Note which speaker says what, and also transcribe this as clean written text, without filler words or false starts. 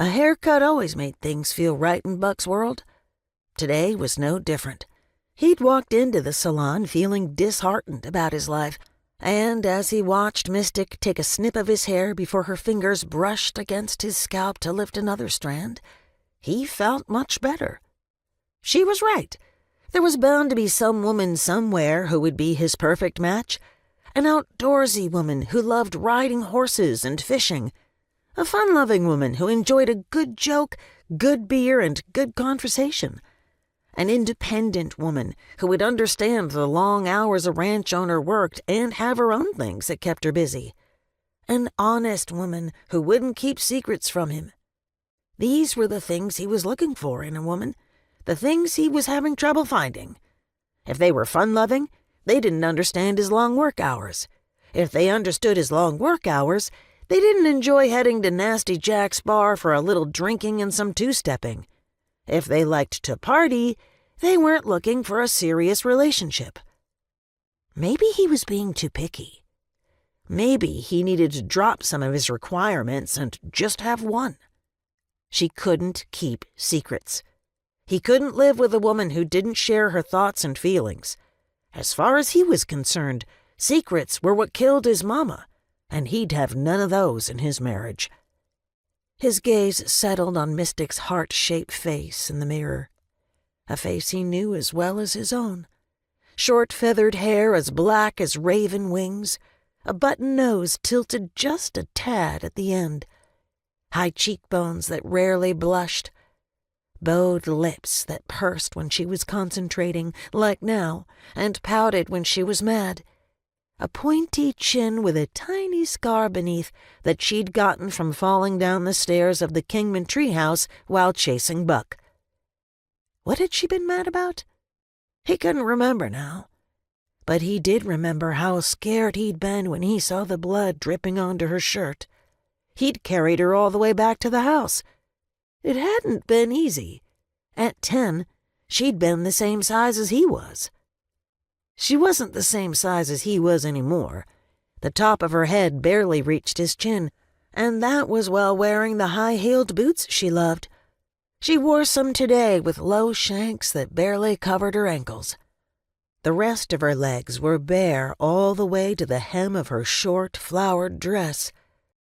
Speaker 1: A haircut always made things feel right in Buck's world. Today was no different. He'd walked into the salon feeling disheartened about his life, and as he watched Mystic take a snip of his hair before her fingers brushed against his scalp to lift another strand, he felt much better. She was right. There was bound to be some woman somewhere who would be his perfect match. An outdoorsy woman who loved riding horses and fishing. A fun-loving woman who enjoyed a good joke, good beer, and good conversation. An independent woman who would understand the long hours a ranch owner worked and have her own things that kept her busy. An honest woman who wouldn't keep secrets from him. These were the things he was looking for in a woman, the things he was having trouble finding. If they were fun-loving, they didn't understand his long work hours. If they understood his long work hours, they didn't enjoy heading to Nasty Jack's bar for a little drinking and some two-stepping. If they liked to party, they weren't looking for a serious relationship. Maybe he was being too picky. Maybe he needed to drop some of his requirements and just have one. She couldn't keep secrets. He couldn't live with a woman who didn't share her thoughts and feelings. As far as he was concerned, secrets were what killed his mama, and he'd have none of those in his marriage. His gaze settled on Mystic's heart-shaped face in the mirror, a face he knew as well as his own. Short feathered hair as black as raven wings, a button nose tilted just a tad at the end, high cheekbones that rarely blushed, bowed lips that pursed when she was concentrating, like now, and pouted when she was mad, a pointy chin with a tiny scar beneath that she'd gotten from falling down the stairs of the Kingman treehouse while chasing Buck. What had she been mad about? He couldn't remember now, but he did remember how scared he'd been when he saw the blood dripping onto her shirt. He'd carried her all the way back to the house. It hadn't been easy. At 10, she'd been the same size as he was. She wasn't the same size as he was anymore. The top of her head barely reached his chin, and that was while wearing the high-heeled boots she loved. She wore some today with low shanks that barely covered her ankles. The rest of her legs were bare all the way to the hem of her short, flowered dress.